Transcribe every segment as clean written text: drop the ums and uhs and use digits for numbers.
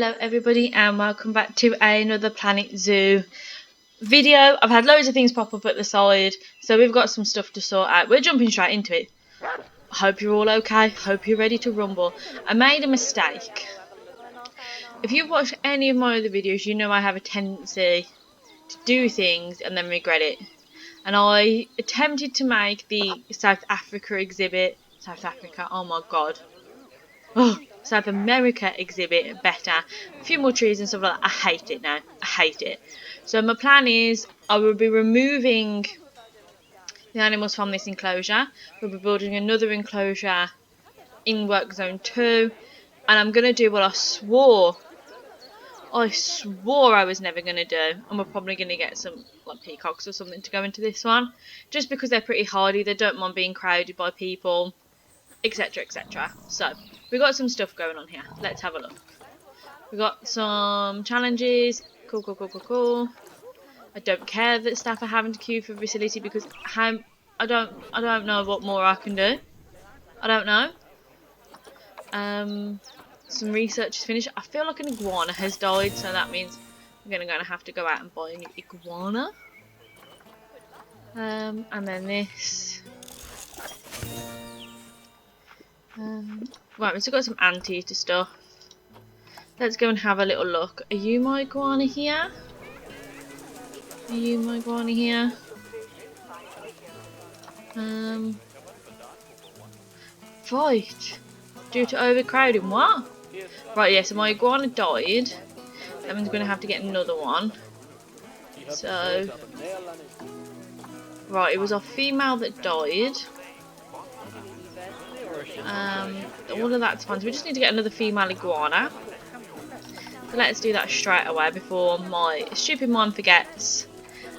Hello everybody and welcome back to another Planet Zoo video. I've had loads of things pop up at the side, so we've got some stuff to sort out. We're jumping straight into it. I hope you're all okay. Hope you're ready to rumble. I made a mistake. If you've watched any of my other videos, you know I have a tendency to do things and then regret it. And I attempted to make the South Africa exhibit. South Africa, oh my god. South America exhibit better. A few more trees and stuff like that. I hate it now. I hate it. So my plan is I will be removing the animals from this enclosure. We'll be building another enclosure in work zone 2. And I'm going to do what I swore I was never going to do. And we're probably going to get some like peacocks or something to go into this one. Just because they're pretty hardy. They don't mind being crowded by people, etc, etc. So we got some stuff going on here. Let's have a look. We got some challenges. Cool. I don't care that staff are having to queue for facility because I don't know what more I can do. I don't know. Some research is finished. I feel like an iguana has died, so that means I'm gonna have to go out and buy a new iguana. And then this. Right, we've still got some anteater stuff. Let's go and have a little look. Are you my iguana here? Are you my iguana here? Right. Due to overcrowding, what? Right, yeah, so my iguana died. That means we're going to have to get another one. So, right, it was our female that died. All of that's fine. So we just need to get another female iguana. So let's do that straight away before my stupid mind forgets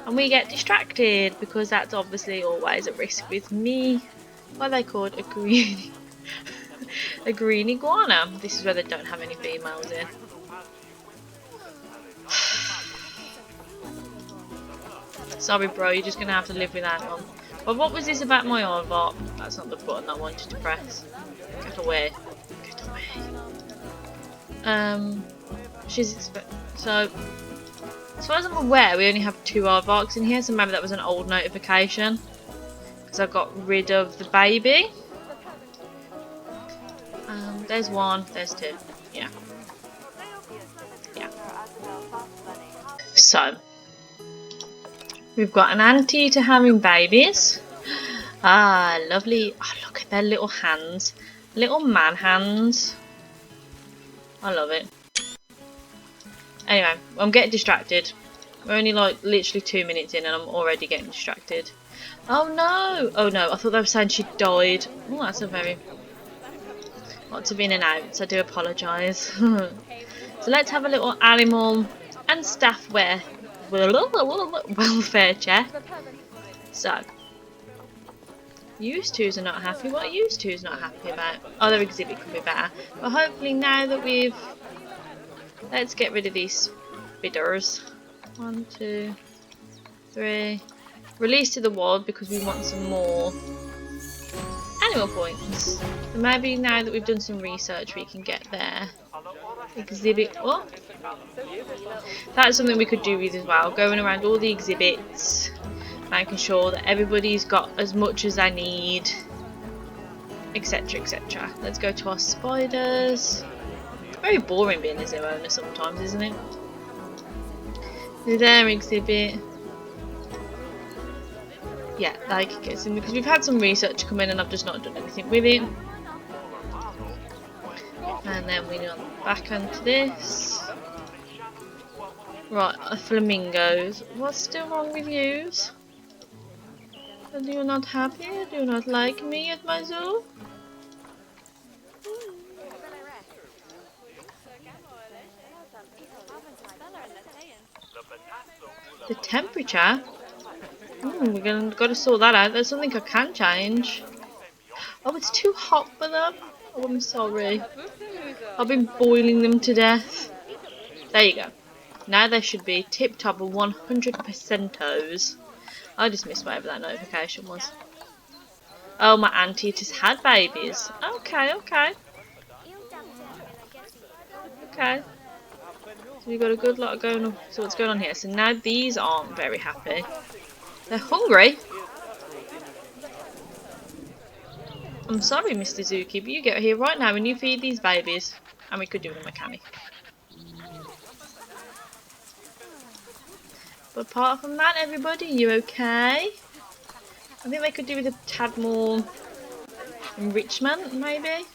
and we get distracted, because that's obviously always a risk with me. What are they called? A green a green iguana. This is where they don't have any females in. Sorry bro, you're just gonna have to live with that one. But what was this about my aardvark? That's not the button I wanted to press. Get away. Get away. So, as far as I'm aware, we only have 2 aardvarks in here, so maybe that was an old notification. Because I got rid of the baby. There's 1, there's 2. Yeah. So, we've got an anteater having babies. Ah, lovely. Oh, look at their little hands. Little man hands. I love it. Anyway, I'm getting distracted. We're only like literally 2 minutes in and I'm already getting distracted. Oh no! Oh no, I thought they were saying she died. Oh, that's a very... lots of in and outs. I do apologise. So let's have a little animal and staff welfare check. So, used to's are not happy. What are used to's not happy about? Oh, their exhibit could be better. But hopefully now that we've... let's get rid of these bidders. 1, 2, 3. Release to the wild because we want some more animal points. So maybe now that we've done some research we can get their exhibit up. That's something we could do with as well. Going around all the exhibits, making sure that everybody's got as much as they need, etc, etc. Let's go to our spiders. Very boring being a zoo owner sometimes, isn't it? Do their exhibit. Yeah, like get some, because we've had some research come in and I've just not done anything with it. And then we go back onto this. Right, flamingos. What's still wrong with yous? Are you not happy? Do you not like me at my zoo? The temperature? We're got to sort that out. There's something I can change. Oh, it's too hot for them. Oh, I'm sorry. I've been boiling them to death. There you go. Now they should be tip-top 100%os. I just missed whatever that notification was. Oh, my anteaters had babies. Okay. So we've got a good lot going on. So what's going on here? So now these aren't very happy. They're hungry. I'm sorry, Mr. Zookeeper, you get here right now and you feed these babies. And we could do with a mechanic. But apart from that, everybody, you okay? I think they could do with a tad more enrichment, maybe?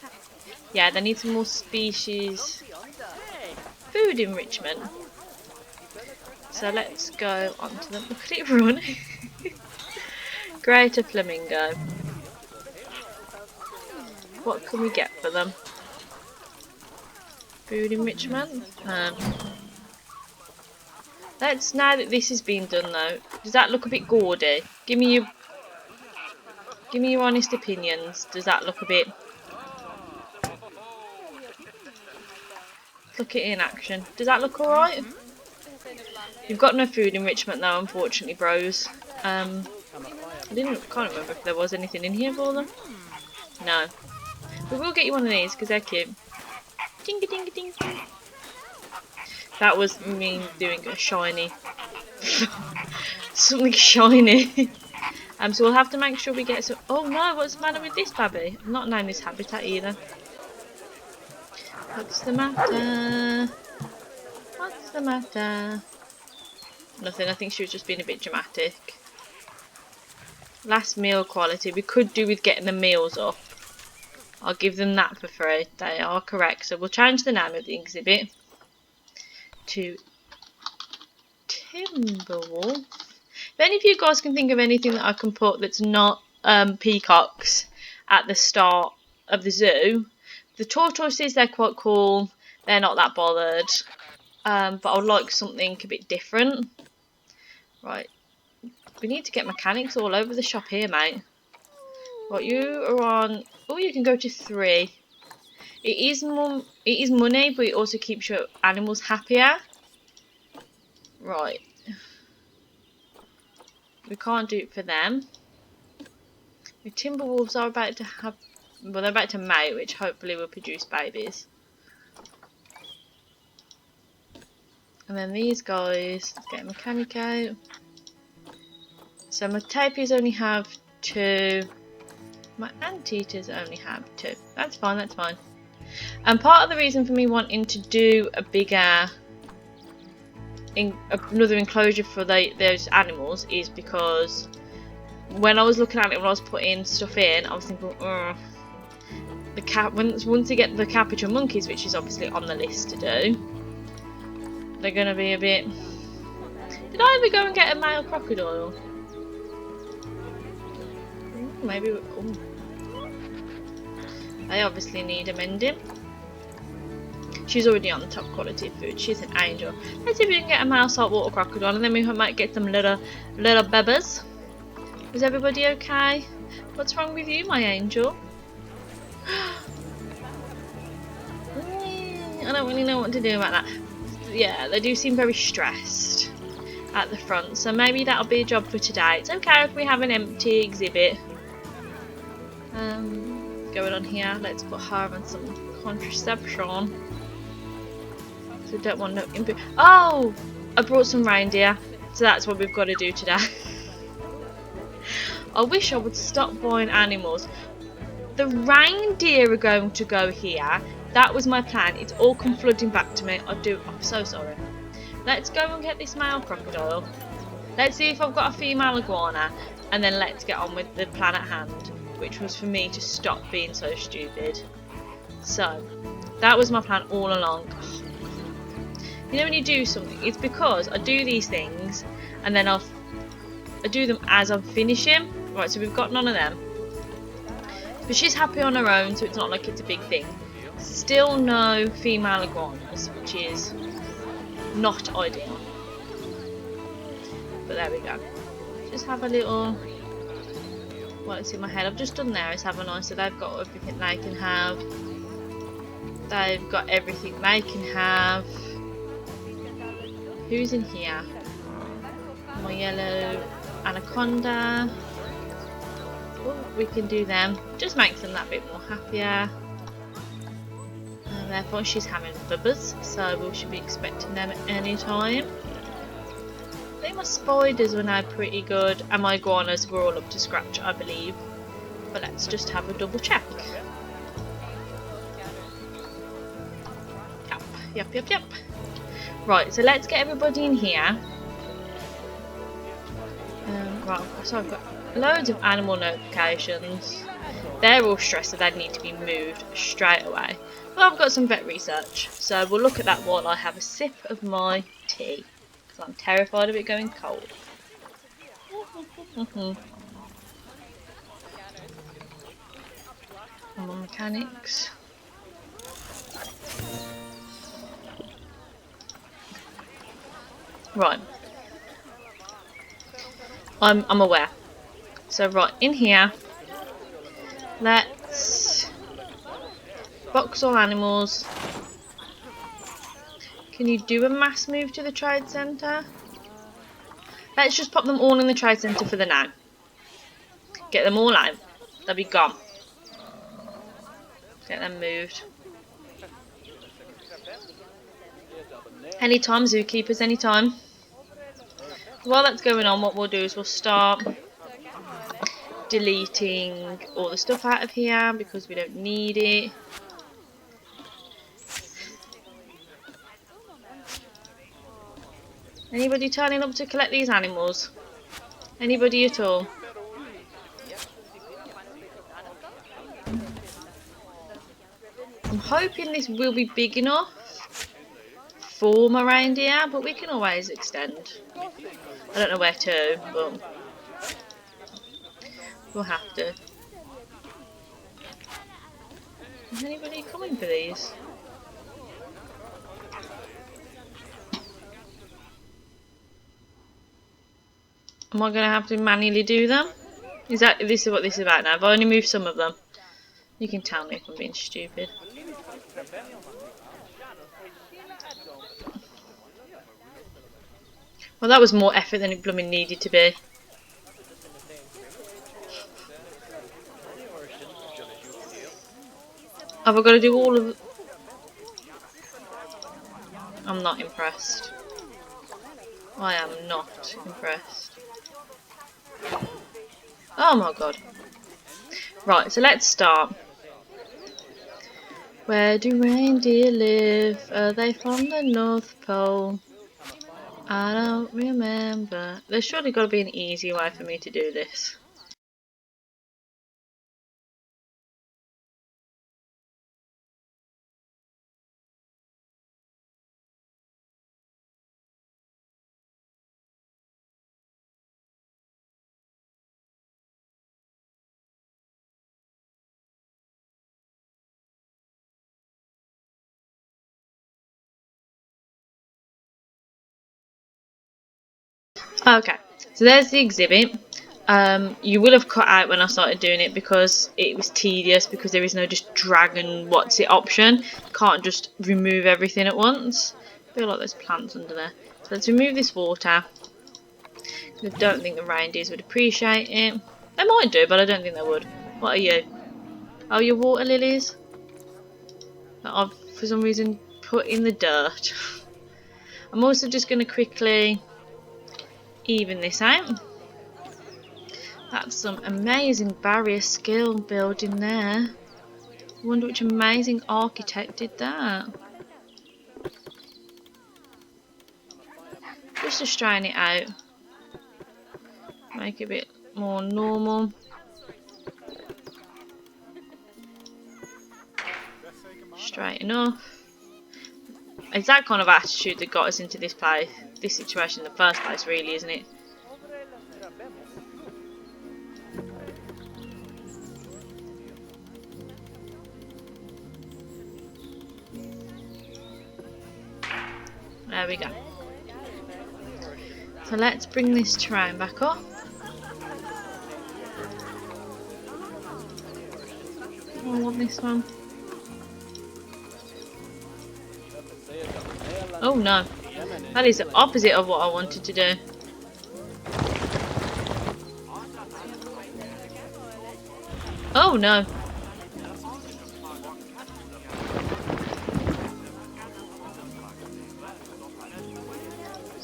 Yeah, they need some more species food enrichment. So let's go onto them. Look at it run. Greater flamingo. What can we get for them? Food enrichment? Let's, now that this has been done though, does that look a bit gaudy? Give me your honest opinions. Does that look a bit... Look at it in action. Does that look alright? You've got no food enrichment though, unfortunately, bros. I can't remember if there was anything in here for them. No. We will get you one of these because they're cute. Ding ding ding ding. That was me doing a shiny. Something shiny. So we'll have to make sure we get some. Oh no, what's the matter with this baby? I'm not knowing this habitat either. What's the matter? What's the matter? Nothing, I think she was just being a bit dramatic. Last meal quality. We could do with getting the meals up. I'll give them that for free. They are correct. So we'll change the name of the exhibit to Timberwolf. If any of you guys can think of anything that I can put that's not peacocks at the start of the zoo. The tortoises, they're quite cool. They're not that bothered. But I would like something a bit different. Right. We need to get mechanics all over the shop here, mate. Right, you are on... Oh, you can go to 3. It is money, but it also keeps your animals happier. Right. We can't do it for them. The Timberwolves are about to have... Well, they're about to mate, which hopefully will produce babies. And then these guys, let's get a mechanic out. So my tapirs only have 2. My anteaters only have 2. That's fine, that's fine. And part of the reason for me wanting to do a bigger, another enclosure for those animals is because when I was looking at it, when I was putting stuff in, I was thinking, once you get the capuchin monkeys, which is obviously on the list to do, they're going to be a bit... Did I ever go and get a male crocodile? Maybe... Ooh. They obviously need amending. She's already on the top quality of food. She's an angel. Let's see if we can get a male saltwater crocodile, and then we might get some little bebbers. Is everybody okay? What's wrong with you, my angel? I don't really know what to do about that. Yeah, they do seem very stressed at the front, so maybe that'll be a job for today. It's okay if we have an empty exhibit. Going on here, let's put her on some contraception. So don't want no input. Oh, I brought some reindeer, so that's what we've got to do today. I wish I would stop buying animals. The reindeer are going to go here. That was my plan. It's all come flooding back to me. I'm so sorry. Let's go and get this male crocodile. Let's see if I've got a female iguana, and then let's get on with the plan at hand, which was for me to stop being so stupid. So, that was my plan all along. You know when you do something, it's because I do these things, and then I do them as I'm finishing. Right, so we've got none of them. But she's happy on her own, so it's not like it's a big thing. Still no female iguanas, which is not ideal. But there we go. Just have a little... Well, it's in my head. I've just done there is have a nice. So they've got everything they can have. They've got everything they can have. Who's in here? My yellow anaconda. Oh, we can do them. Just makes them that bit more happier. And therefore she's having bubbers, so we should be expecting them at any time. I think my spiders were now pretty good, and my iguanas were all up to scratch, I believe. But let's just have a double check. Yep. Right, so let's get everybody in here. Right, so I've got loads of animal notifications. They're all stressed that they need to be moved straight away. Well, I've got some vet research, so we'll look at that while I have a sip of my tea, because I'm terrified of it going cold. Come on, mechanics. Right. I'm aware. So right, in here, let's box all animals. Can you do a mass move to the trade centre? Let's just pop them all in the trade centre for the now. Get them all out. They'll be gone. Get them moved. Anytime, zookeepers, anytime. While that's going on, what we'll do is we'll start deleting all the stuff out of here because we don't need it. Anybody turning up to collect these animals? Anybody at all? I'm hoping this will be big enough for my reindeer, but we can always extend. I don't know where to, but we'll have to. Is anybody coming for these? Am I going to have to manually do them? This is what this is about now. I've only moved some of them. You can tell me if I'm being stupid. Well, that was more effort than it blooming needed to be. Have I got to do all of... I'm not impressed. I am not impressed. Oh my god. Right, so let's start. Where do reindeer live? Are they from the North Pole? I don't remember. There's surely got to be an easy way for me to do this. Okay, so there's the exhibit. You will have cut out when I started doing it because it was tedious, because there is no just drag and what's it option. You can't just remove everything at once. I feel like there's plants under there. So let's remove this water. I don't think the reindeers would appreciate it. They might do, but I don't think they would. What are you? Oh, you're water lilies that I've for some reason put in the dirt. I'm also just going to quickly even this out. That's some amazing barrier skill building there. I wonder which amazing architect did that. Just to straighten it out. Make it a bit more normal. Straight enough. It's that kind of attitude that got us into this situation in the first place, really, isn't it? There we go. So let's bring this terrain back up. I want this one. Oh no, that is the opposite of what I wanted to do. Oh no.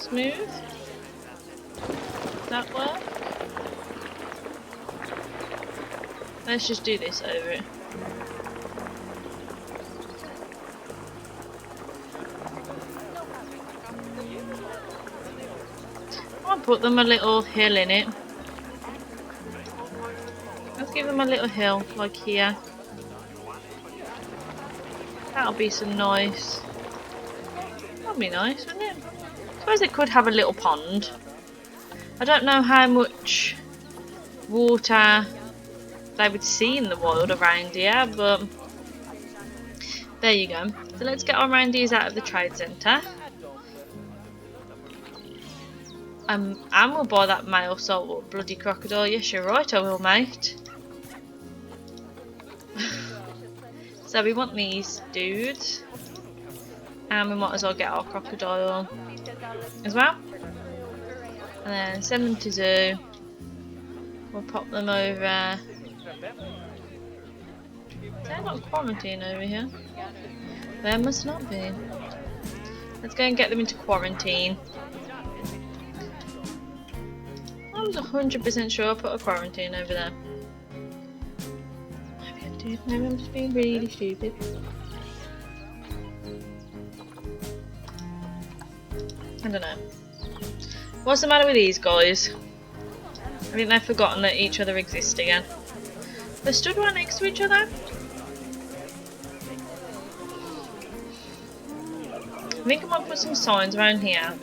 Smooth. Does that work? Let's just do this over it. I'll put them a little hill in it. Let's give them a little hill, like here. That'll be some nice. That'll be nice, wouldn't it? I suppose it could have a little pond. I don't know how much water they would see in the wild around here, but there you go. So let's get our reindeers out of the trade centre. And we'll buy that male saltwater bloody crocodile. Yes, you're right, I will, mate. So we want these dudes. And we might as well get our crocodile as well. And then send them to zoo. We'll pop them over. They're not quarantined over here. There must not be. Let's go and get them into quarantine. I was 100% sure I put a quarantine over there. Maybe I did. Maybe I'm just being really stupid. I don't know. What's the matter with these guys? I think they've forgotten that each other exists again. They stood right next to each other. I think I might put some signs around here.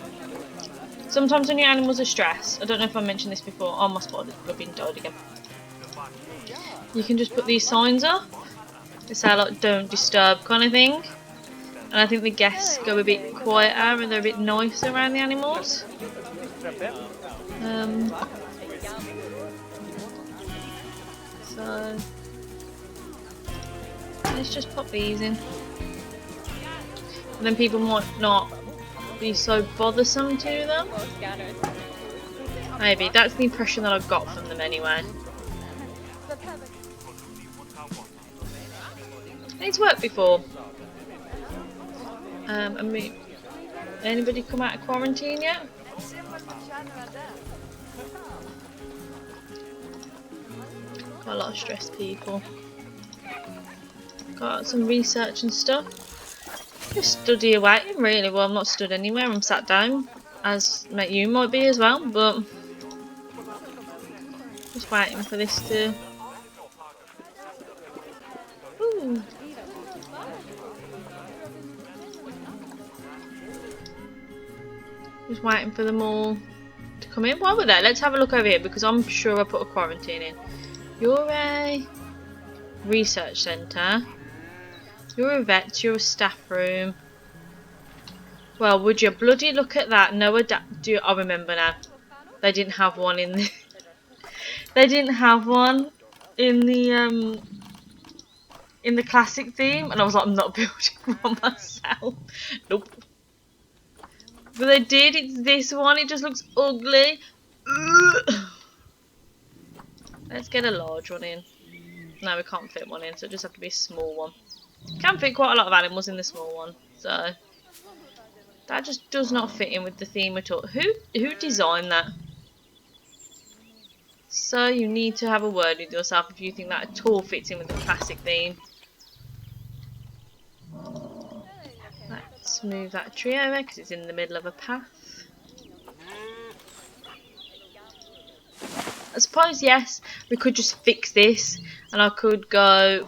Sometimes when your animals are stressed, I don't know if I mentioned this before. Oh, my spider's flipping died again. You can just put these signs up. They say like "don't disturb" kind of thing. And I think the guests go a bit quieter and they're a bit nicer around the animals. So let's just pop these in. And then people might not be so bothersome to them. Maybe. That's the impression that I've got from them anyway. It's worked before. Anybody come out of quarantine yet? Got a lot of stressed people. Got some research and stuff. Just study away, really. Well, I'm not stood anywhere. I'm sat down, as you might be as well. But just waiting for this to. Ooh. Just waiting for them all to come in. While we're there, let's have a look over here because I'm sure I put a quarantine in. You're a research centre. You're a vet. You're a staff room. Well, would you bloody look at that? No I remember now. They didn't have one in the. They didn't have one in the classic theme, and I was like, I'm not building one myself. Nope. But they did. It's this one. It just looks ugly. Let's get a large one in. No, we can't fit one in, so it just have to be a small one. Can fit quite a lot of animals in the small one, so that just does not fit in with the theme at all. Who designed that? So you need to have a word with yourself if you think that at all fits in with the classic theme. Let's move that tree over because it's in the middle of a path. I suppose, yes, we could just fix this and I could go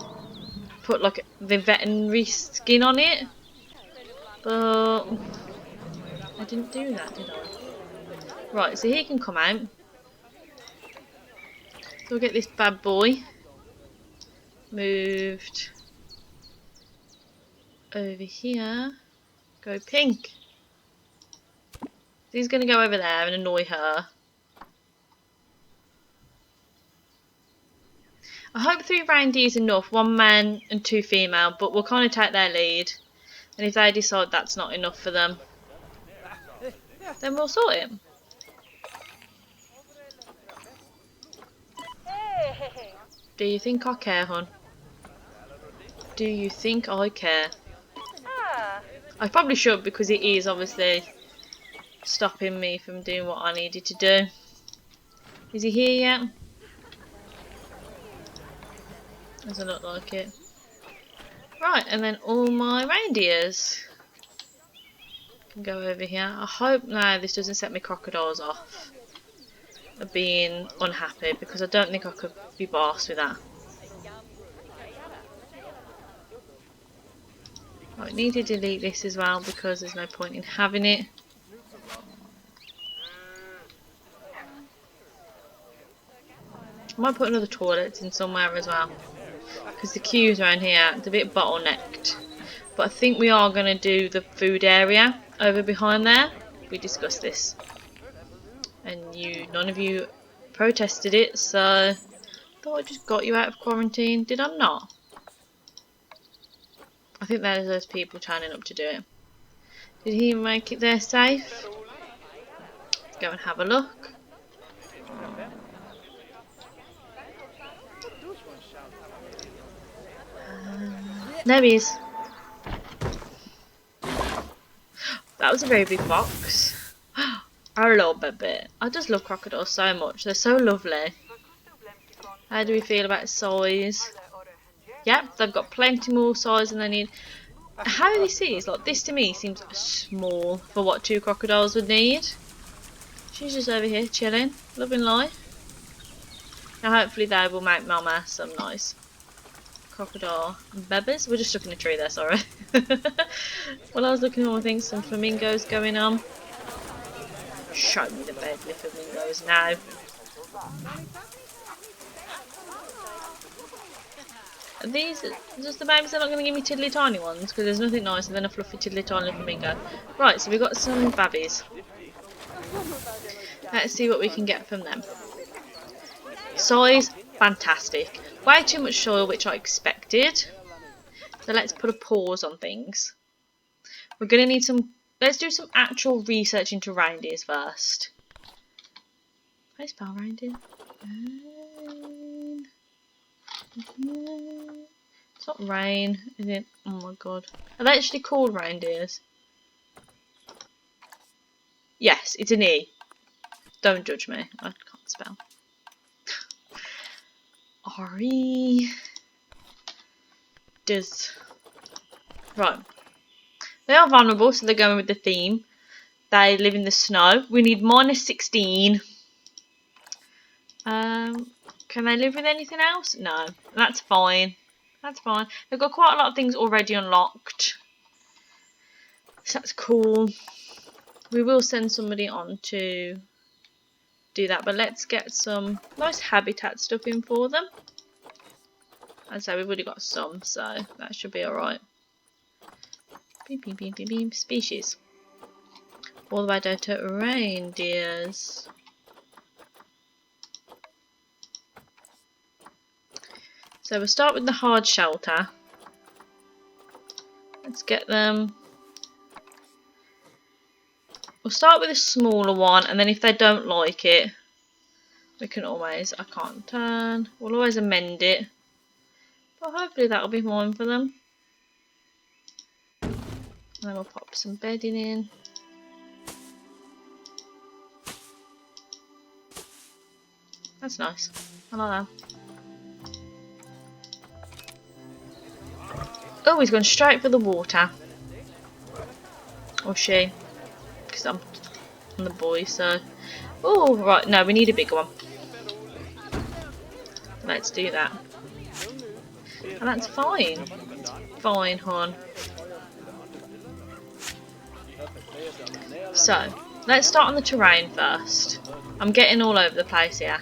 put like the veterinary skin on it, but I didn't do that, did I? Right, so he can come out. So we'll get this bad boy moved over here. Go pink. He's going to go over there and annoy her. I hope 3 reindeer is enough, 1 man and 2 female, but we'll kind of take their lead. And if they decide that's not enough for them, then we'll sort it. Do you think I care, hon? Do you think I care? I probably should because it is obviously stopping me from doing what I needed to do. Is he here yet? Doesn't look like it. Right, and then all my reindeers can go over here. I hope now this doesn't set my crocodiles off of being unhappy, because I don't think I could be boss with that. Right, I need to delete this as well because there's no point in having it. I might put another toilet in somewhere as well, because the queues around here, it's a bit bottlenecked. But I think we are going to do the food area over behind there. We discussed this, and none of you protested it, so I thought I just got you out of quarantine. Did I not? I think there's those people turning up to do it. Did he make it there safe? Let's go and have a look. There he is. That was a very big box. I love it. I just love crocodiles so much. They're so lovely. How do we feel about size? Yep, they've got plenty more size than they need. How this is, like, this to me seems small for what 2 crocodiles would need. She's just over here chilling, loving life. Now hopefully they will make Mama some nice crocodile babies. We're just stuck in a tree there, sorry. Well, I was looking at, I think, some flamingos going on. Show me the deadly flamingos now. Are these just the babies? They're not going to give me tiddly tiny ones, because there's nothing nicer than a fluffy tiddly tiny flamingo. Right, so we've got some babbies. Let's see what we can get from them. Size, fantastic. Way too much soil, which I expected. So let's put a pause on things. We're going to need some... Let's do some actual research into reindeers first. How do you spell reindeer? It's not rain, is it? Oh my god. Are they actually called reindeers? Yes, it's an E. Don't judge me. I can't spell. R-E... Does... Right. They are vulnerable, so they're going with the theme. They live in the snow. We need -16. Can they live with anything else? No. That's fine. That's fine. They've got quite a lot of things already unlocked. So that's cool. We will send somebody on to do that, but let's get some nice habitat stuff in for them. As I say, we've already got some, so that should be alright. Beep, beep, beep, beep, beep. Species. All the way down to reindeers. So we'll start with the hard shelter. Let's get them. We'll start with a smaller one, and then if they don't like it, we can always, I can't turn, we'll always amend it. But hopefully that'll be fine for them. And then we'll pop some bedding in. That's nice. I like that. Oh, he's gone straight for the water. Or she. Because I'm the boy, so... Oh, right, no, we need a bigger one. Let's do that. And that's fine. Fine, hon. So, let's start on the terrain first. I'm getting all over the place here.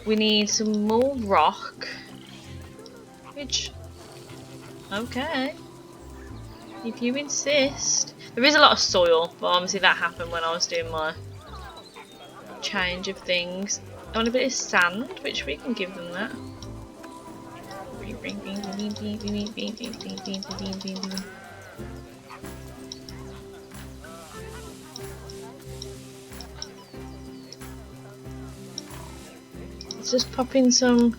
We need some more rock. Which... Okay. If you insist. There is a lot of soil, but obviously that happened when I was doing my change of things. I want a bit of sand, which we can give them that. Let's just pop in some.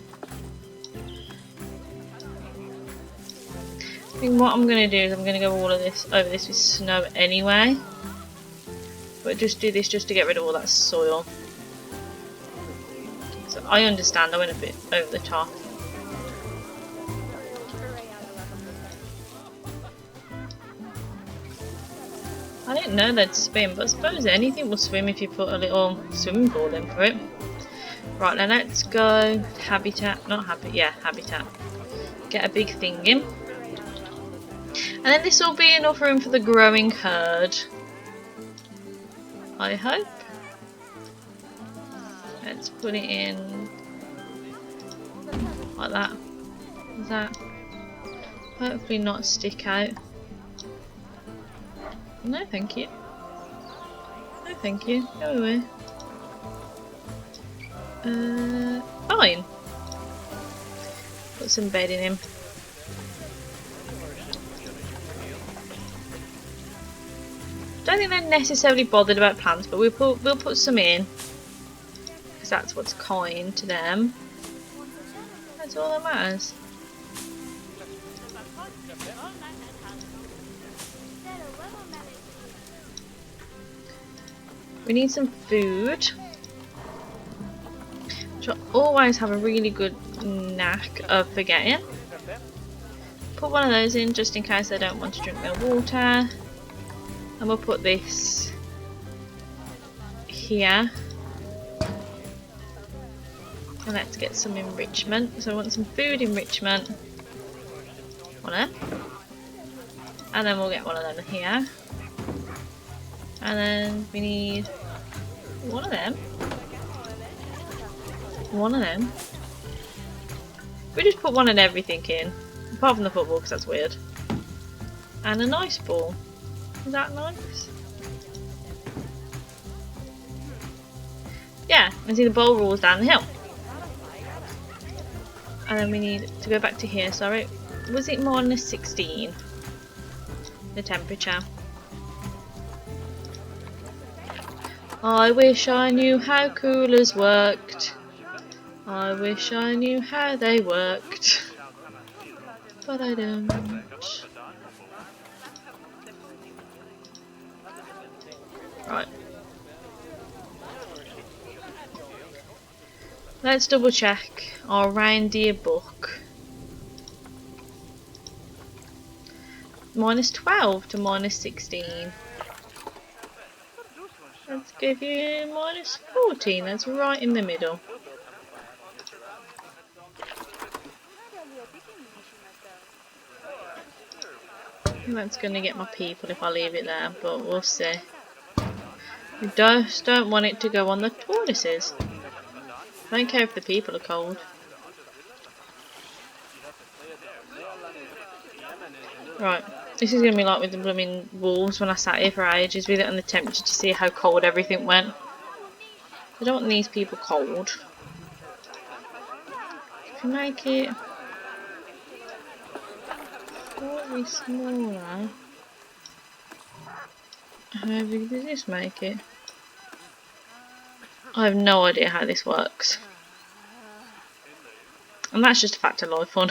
I think what I'm going to do is I'm going to go all of this over this with snow anyway. But just do this just to get rid of all that soil. So I understand, I went a bit over the top. I didn't know they'd swim, but I suppose anything will swim if you put a little swimming pool in for it. Right, then let's go habitat, not habitat, yeah, habitat. Get a big thing in. And then this will be enough room for the growing herd. I hope. Let's put it in like that. Is that? Hopefully not stick out. No, thank you. No, thank you. Go away. Fine. Put some bedding in. Don't think they're necessarily bothered about plants, but we'll put some in because that's what's kind to them. That's all that matters. We need some food, which I always have a really good knack of forgetting. Put one of those in just in case they don't want to drink their water. And we'll put this here. And let's get some enrichment. So I want some food enrichment. One of them. And then we'll get one of them here. And then we need one of them. One of them. We just put one of everything in. Apart from the football, because that's weird. And a nice ball. Is that nice? Yeah, and see the bowl rolls down the hill. And then we need to go back to here, sorry. Was it minus 16? The temperature. I wish I knew how coolers worked. I wish I knew how they worked. But I don't. Right. Let's double check our reindeer book. Minus 12 to minus 16. Let's give you minus 14. That's right in the middle. That's going to get my people if I leave it there, but we'll see. We just don't want it to go on the tortoises. I don't care if the people are cold. Right, this is going to be like with the blooming wolves when I sat here for ages with it and the temperature to see how cold everything went. I don't want these people cold. If you make it slightly smaller, how big does this make it? I have no idea how this works. And that's just a fact of life on.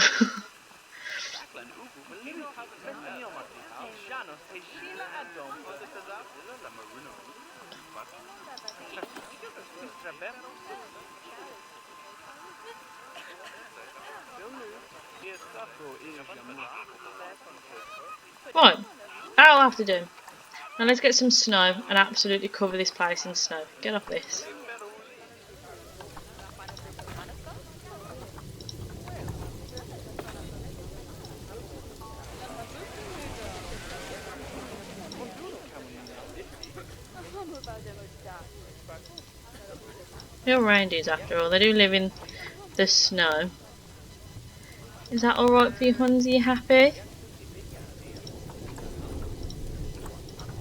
Right, that'll have to do. Now let's get some snow and absolutely cover this place in snow. Get off this. They're reindeers after all, they do live in the snow. Is that alright for you, Huns? Are you happy?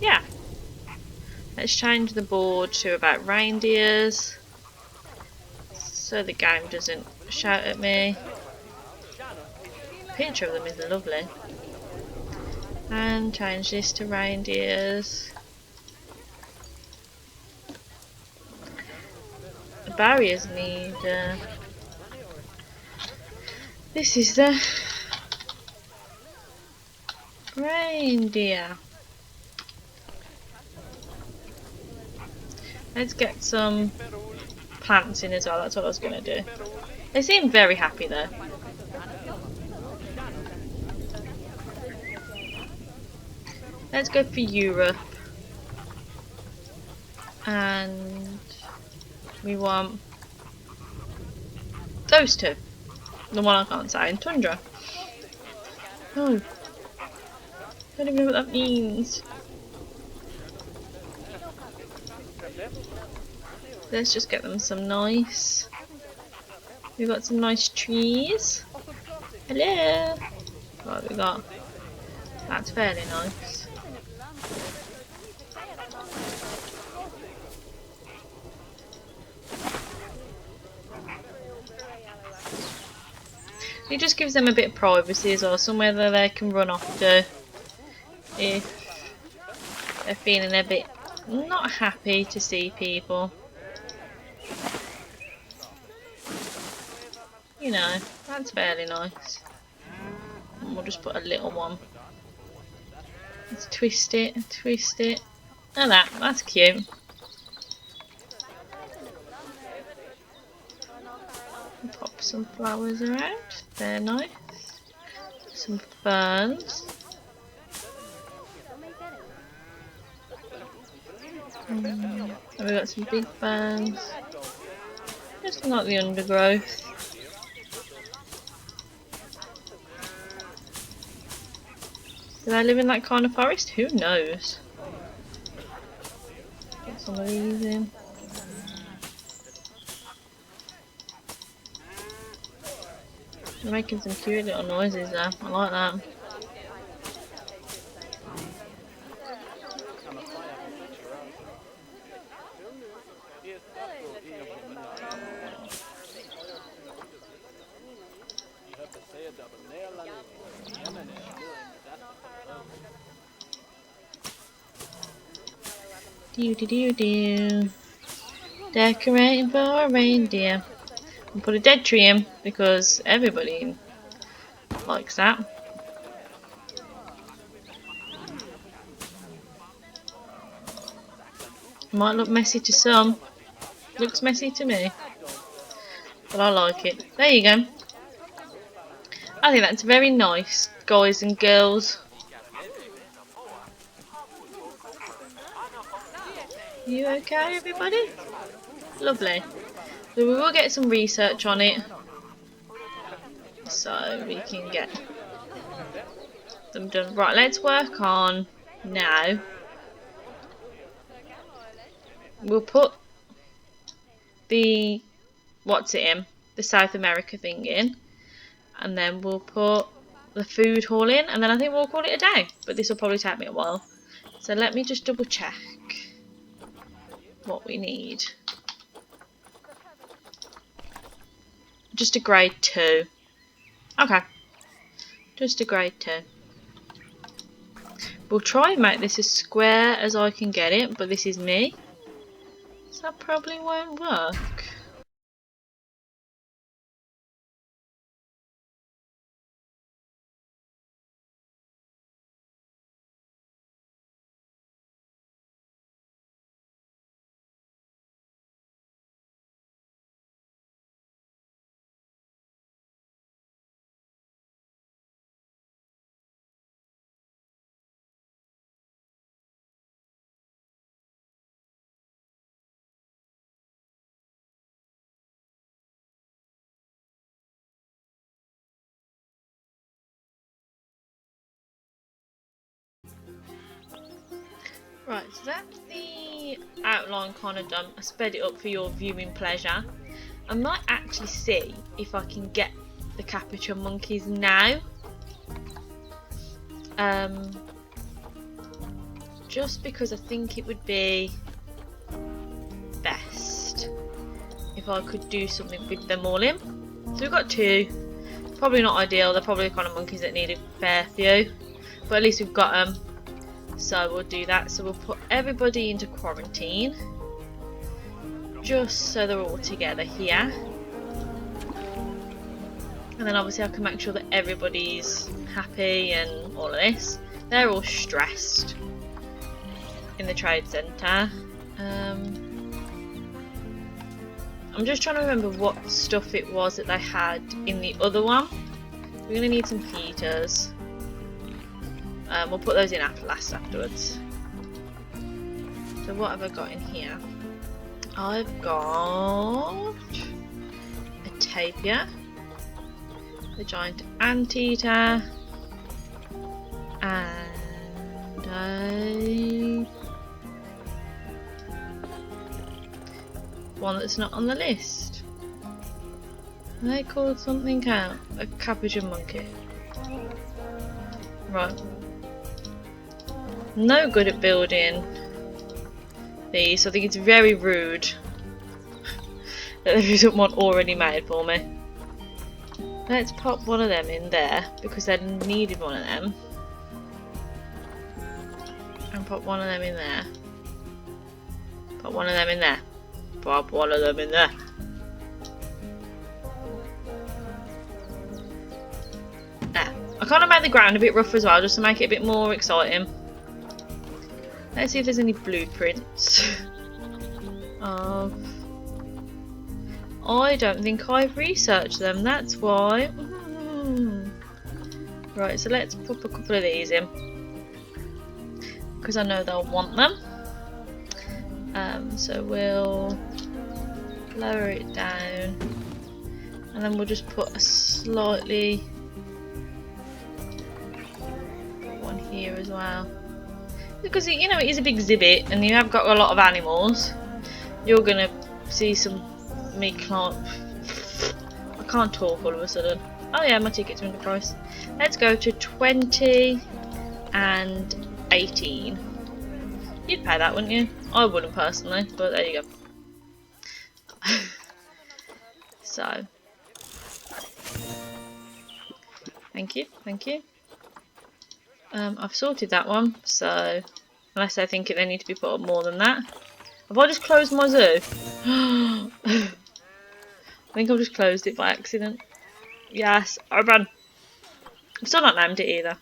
Yeah. Let's change the board to about reindeers so the game doesn't shout at me. The picture of them is lovely. And change this to reindeers. The barriers need this is the reindeer. Let's get some plants in as well. That's what I was going to do. They seem very happy though. Let's go for Europe. And we want those two. The one I can't say in Tundra. Oh. I don't even know what that means. Let's just get them some nice. We've got some nice trees. Hello. What we got? That's fairly nice. It just gives them a bit of privacy as well, somewhere that they can run off to if they're feeling a bit not happy to see people. You know, that's fairly nice. And we'll just put a little one. Let's twist it, twist it. Oh, that's cute. Pop some flowers around. They're nice. Some ferns. And we've got some big ferns. Just not the undergrowth. Do they live in that kind of forest? Who knows? Get some of these in. They're making some cute little noises there. I like that. Do. Decorating for a reindeer. And put a dead tree in because everybody likes that. Might look messy to some. Looks messy to me. But I like it. There you go. I think that's very nice, guys and girls. You okay, everybody? Lovely. So we will get some research on it, so we can get them done. Right, let's work on now. We'll put the the South America thing in, and then we'll put the food hall in, and then I think we'll call it a day. But this will probably take me a while, so let me just double check what we need. Just a grade 2. Okay. Just a grade 2. We'll try and make this as square as I can get it, but this is me, so that probably won't work. Right, so that's the outline kind of done. I sped it up for your viewing pleasure. I might actually see if I can get the capuchin monkeys now. Just because I think it would be best if I could do something with them all in. So we've got 2. Probably not ideal. They're probably the kind of monkeys that need a fair few, but at least we've got them. So we'll do that. So we'll put everybody into quarantine, just so they're all together here. And then obviously I can make sure that everybody's happy and all of this. They're all stressed in the trade centre. I'm just trying to remember what stuff it was that they had in the other one. We're going to need some heaters. We'll put those in afterwards. So what have I got in here? I've got a tapir, a giant anteater, and one that's not on the list. Are they called something out? A capuchin monkey. Right. No good at building these. I think it's very rude that there isn't one already made for me. Let's pop one of them in there because they needed one of them. And pop one of them in there. Pop one of them in there. Pop one of them in there. There. I kind of made the ground a bit rough as well, just to make it a bit more exciting. Let's see if there's any blueprints of... I don't think I've researched them, that's why. Right, so let's pop a couple of these in, because I know they'll want them. So we'll lower it down, and then we'll just put a slightly one here as well, because you know it is a big exhibit and you have got a lot of animals. You're gonna see some me climb. I can't talk all of a sudden. Oh yeah, my ticket's under price. Let's go to 20 and 18. You'd pay that, wouldn't you? I wouldn't personally, but there you go. So, thank you, thank you. I've sorted that one, so unless I think they need to be put up more than that. Have I just closed my zoo? I think I've just closed it by accident. Yes, I ran. I've still not named it either.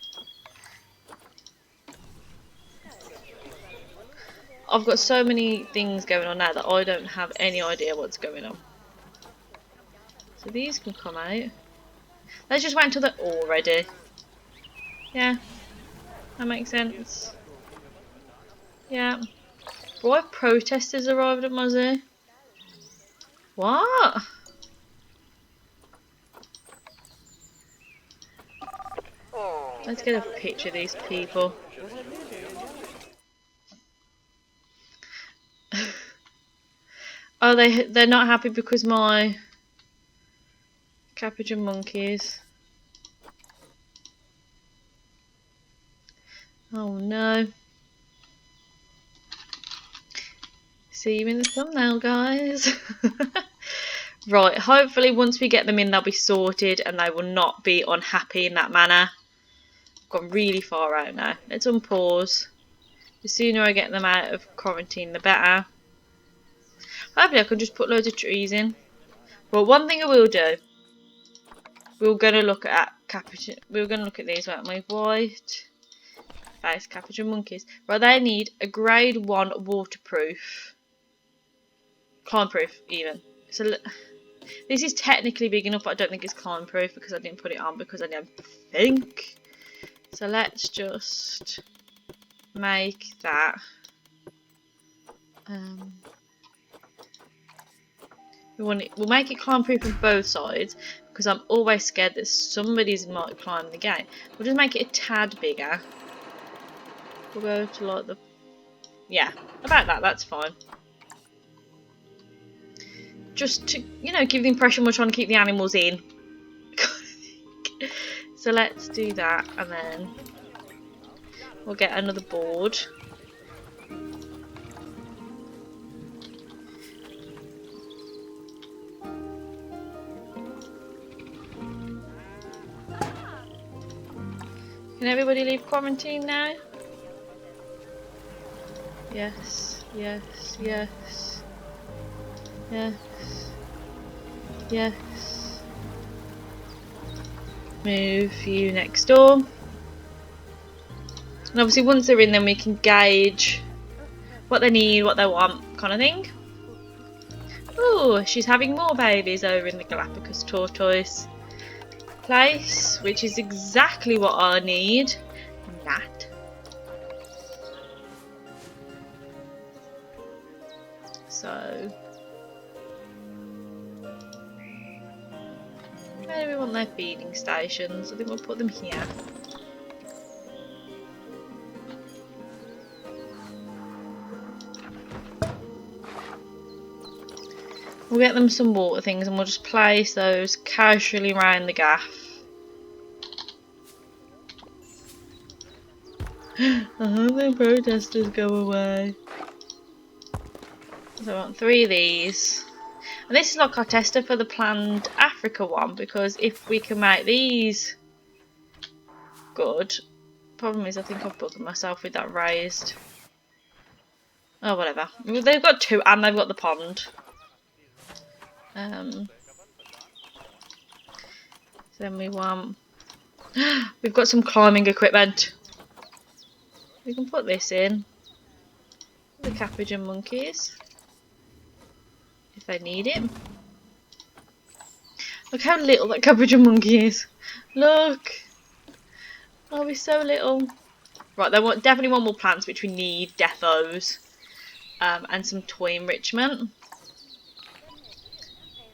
I've got so many things going on now that I don't have any idea what's going on. So these can come out. Let's just wait until they're all ready. Yeah, that makes sense. Yeah. Why have protesters arrived at my zoo? What? Let's get a picture of these people. Oh, they're not happy because my capuchin monkeys. Oh no. See you in the thumbnail, guys. Right, hopefully once we get them in they'll be sorted and they will not be unhappy in that manner. I've gone really far out now. Let's unpause. The sooner I get them out of quarantine the better. Hopefully I can just put loads of trees in. But one thing I will do, we're gonna look at these, weren't we? White face capuchin monkeys. Right, they need a grade 1 waterproof, climb proof even. So this is technically big enough, but I don't think it's climb proof because I didn't put it on because I don't think. So let's just make that. We'll make it climb proof on both sides because I'm always scared that somebody's might climb the gate. We'll just make it a tad bigger. We'll go to like the, yeah, about that, that's fine. Just to, you know, give the impression we're trying to keep the animals in. So let's do that and then we'll get another board. Can everybody leave quarantine now? Yes, yes, yes, yes, yes. Move you next door. And obviously once they're in then we can gauge what they need, what they want, kind of thing. Oh, she's having more babies over in the Galapagos tortoise place, which is exactly what I need. That. So, where do we want their feeding stations? I think we'll put them here. We'll get them some water things and we'll just place those casually around the gaff. I hope the protesters go away. So I want 3 of these. And this is like our tester for the planned Africa one, because if we can make these good. Problem is I think I've buggered myself with that raised. Oh, whatever. They've got 2 and they've got the pond. So then we want... We've got some climbing equipment. We can put this in. The capuchin monkeys. If they need it. Look how little that capuchin monkey is. Look. Oh, he's so little. Right, they definitely want more plants, which we need. Defos. And some toy enrichment.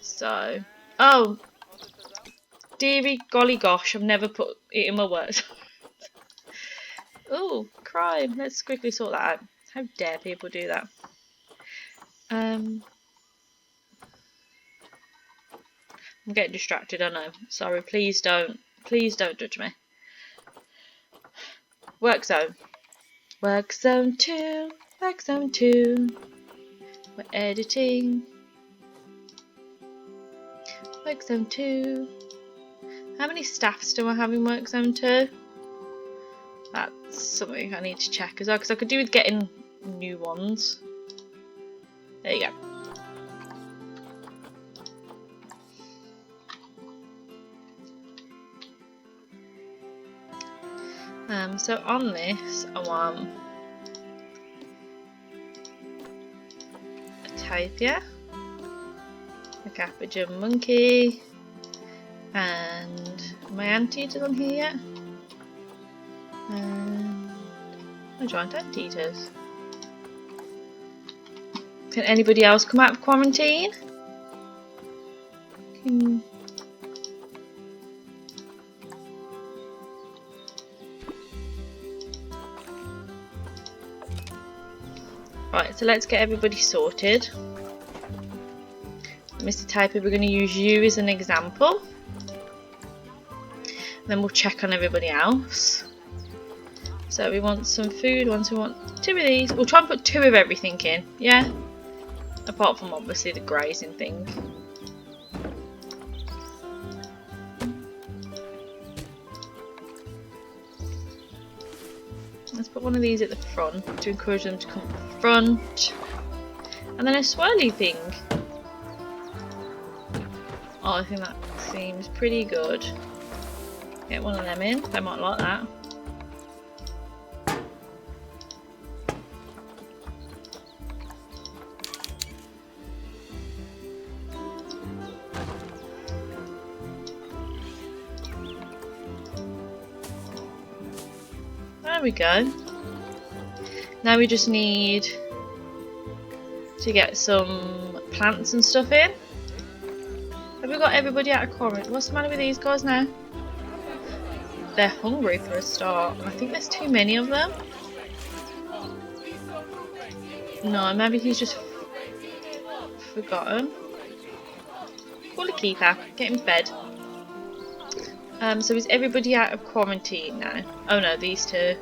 So, oh, dearie golly gosh, I've never put it in my words. Oh, crime. Let's quickly sort that out. How dare people do that? I'm getting distracted, I know. Sorry, please don't judge me. Work zone. Work zone 2. Work zone 2. We're editing. Work zone 2. How many staffs do I have in work zone 2? That's something I need to check as well, because I could do with getting new ones. There you go. So on this, I want a tapir, a capuchin monkey, and my anteaters on here yet? And my giant anteaters. Can anybody else come out of quarantine? Right, so let's get everybody sorted. Mr. Typer, we're going to use you as an example. Then we'll check on everybody else. So we want some food, we want 2 of these. We'll try and put 2 of everything in, yeah? Apart from obviously the grazing thing. Let's put one of these at the front to encourage them to come to the front. And then a swirly thing. Oh, I think that seems pretty good. Get one of them in, they might like that. There we go. Now we just need to get some plants and stuff in. Have we got everybody out of quarantine? What's the matter with these guys now? They're hungry for a start. I think there's too many of them. No, maybe he's just forgotten. Call a keeper. Get him fed. So is everybody out of quarantine now? Oh no, these 2.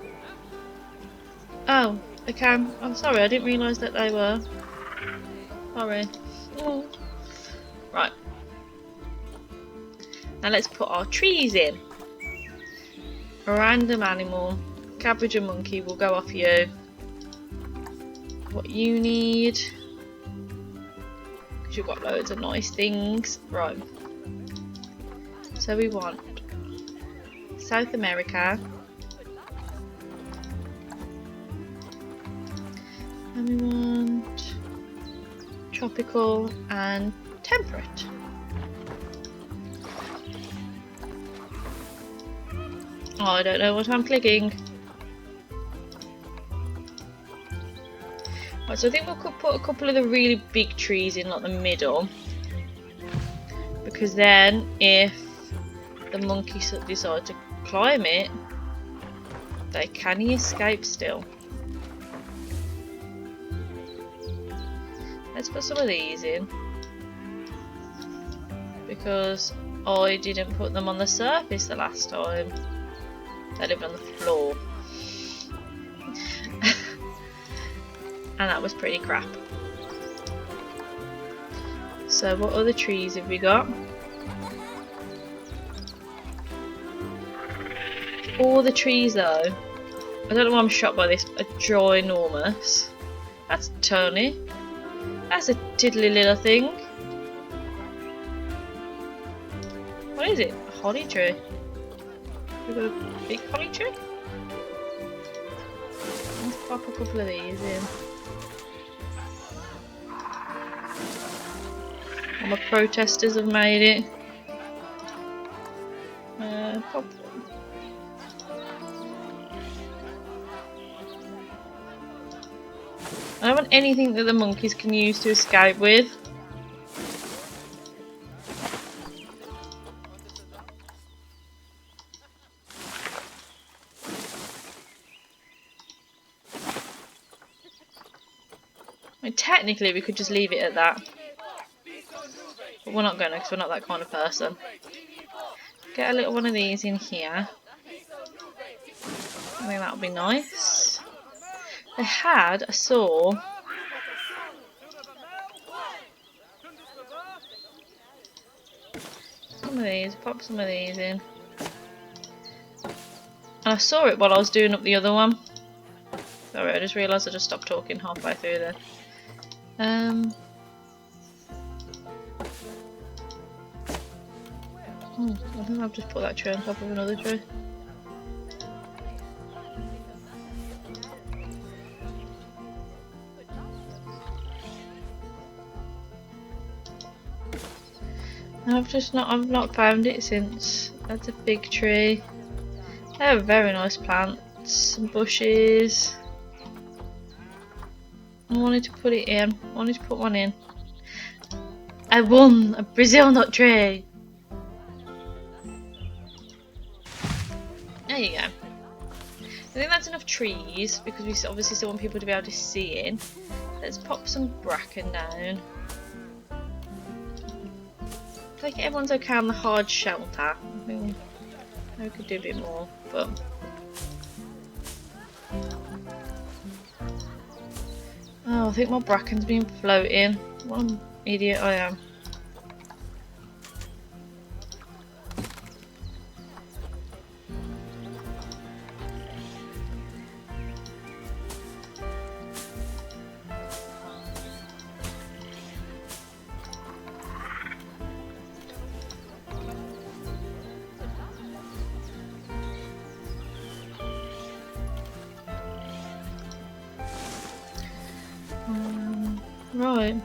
Oh, okay. I'm sorry, I didn't realise that they were. Sorry. Oh. Right. Now let's put our trees in. A random animal. Capuchin monkey will go off you. What you need. Because you've got loads of nice things. Right. So we want South America. And we want tropical and temperate. Oh, I don't know what I'm clicking. Right, so I think we could put a couple of the really big trees in like the middle, because then if the monkeys decide to climb it, they can escape still. Let's put some of these in, because I didn't put them on the surface the last time. They lived on the floor. And that was pretty crap. So what other trees have we got? All the trees though, I don't know why I'm shocked by this, are ginormous. That's Tony. That's a tiddly little thing. What is it? A holly tree? We've got a big holly tree? Let's pop a couple of these in. All my protesters have made it. Pop one. I don't want anything that the monkeys can use to escape with. I mean, technically we could just leave it at that. But we're not going to, because we're not that kind of person. Get a little one of these in here. I think that would be nice. I saw some of these, pop some of these in. And I saw it while I was doing up the other one. Sorry, I just realised I just stopped talking halfway through there. I think I've just put that tree on top of another tree. I've not found it since. That's a big tree. They have very nice plants, some bushes. I wanted to put it in. I wanted to put one in. I won a Brazil nut tree. There you go. I think that's enough trees, because we obviously still want people to be able to see in. Let's pop some bracken down. I think everyone's okay on the hard shelter. I think we could do a bit more, but oh, I think my bracken's been floating. What an idiot I am. Right.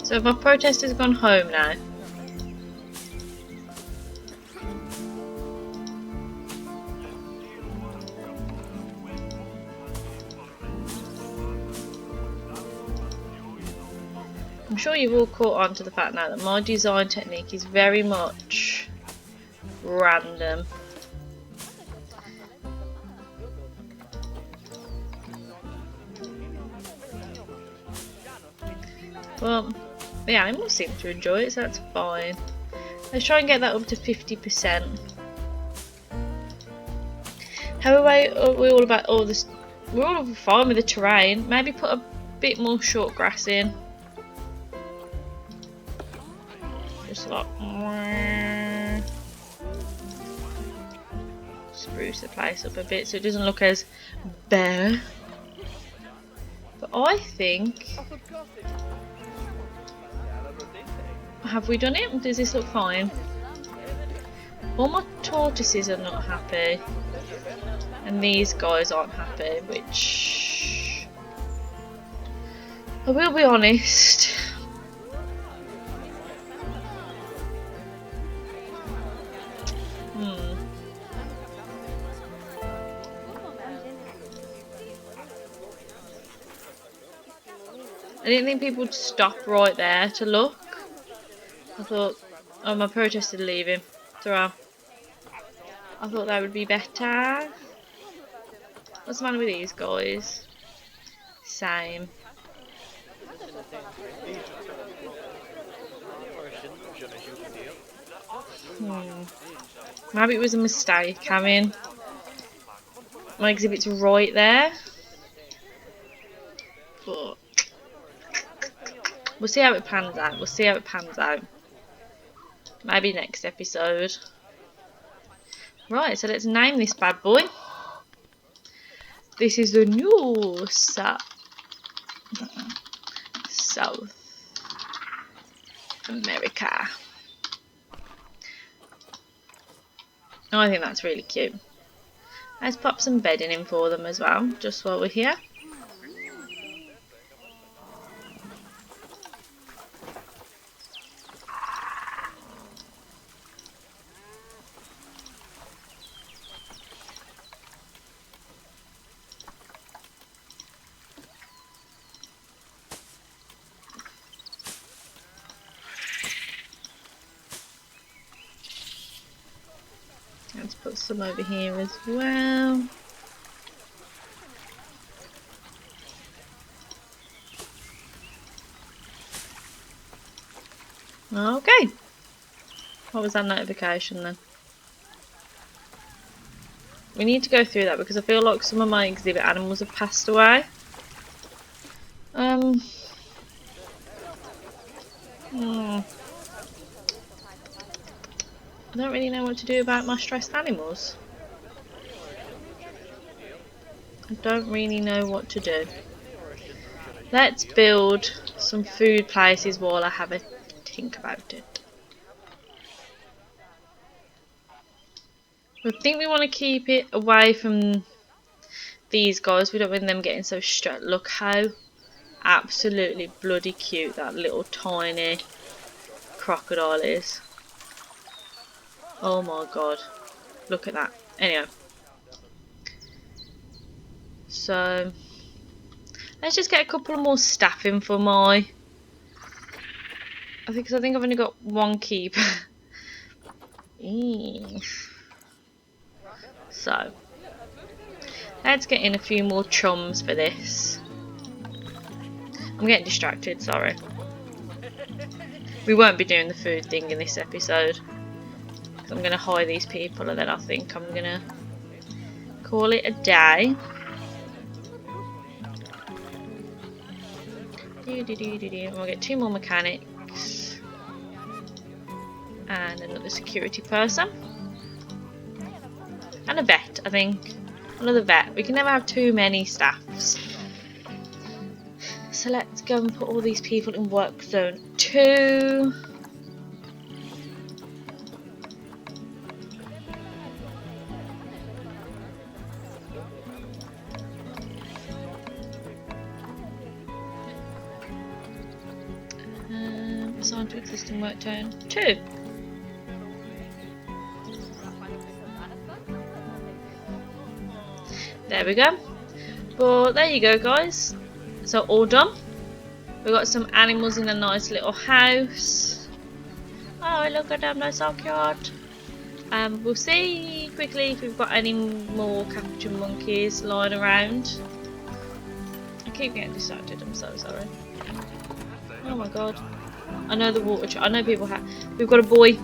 So my protest has gone home now. I'm sure you've all caught on to the fact now that my design technique is very much random. Well, the animals seem to enjoy it, so that's fine. Let's try and get that up to 50%. How are we all about all this? We're all fine with the terrain. Maybe put a bit more short grass in. Just like spruce the place up a bit so it doesn't look as bare. But I think, have we done it? Does this look fine? All my tortoises are not happy. And these guys aren't happy, which... I will be honest. I didn't think people would stop right there to look. I thought, oh, my protest is leaving. So I thought that would be better. What's the matter with these guys? Same. Maybe it was a mistake having my exhibits right there. But we'll see how it pans out. We'll see how it pans out. Maybe next episode. Right, so let's name this bad boy. This is the new South America. Oh, I think that's really cute. Let's pop some bedding in for them as well, just while we're here. Let's put some over here as well. Okay. What was that notification then? We need to go through that because I feel like some of my exhibit animals have passed away. I don't really know what to do about my stressed animals. I don't really know what to do. Let's build some food places while I have a think about it. I think we want to keep it away from these guys. We don't want them getting so stressed. Look how absolutely bloody cute that little tiny crocodile is. Oh my god, look at that. Anyway, so let's just get a couple more staff in for my... I think I've only got one keeper. So let's get in a few more chums for this. I'm getting distracted, sorry. We won't be doing the food thing in this episode. I'm going to hire these people and then I think I'm going to call it a day. We'll get 2 more mechanics and another security person and a vet, I think. Another vet. We can never have too many staffs. So let's go and put all these people in work zone 2. Assigned to existing work zone 2. There we go. But there you go, guys. So all done. We've got some animals in a nice little house. Oh, look at them, they're so cute. We'll see quickly if we've got any more capuchin monkeys lying around. I keep getting distracted, I'm so sorry. Oh my god. I know the water. I know people have. We've got a boy.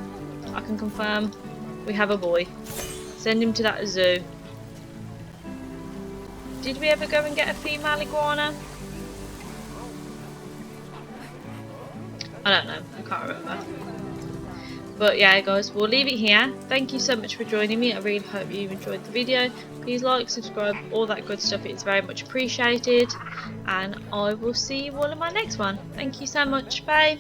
I can confirm. We have a boy. Send him to that zoo. Did we ever go and get a female iguana? I don't know. I can't remember. But yeah, guys, we'll leave it here. Thank you so much for joining me. I really hope you enjoyed the video. Please like, subscribe, all that good stuff. It's very much appreciated. And I will see you all in my next one. Thank you so much. Bye.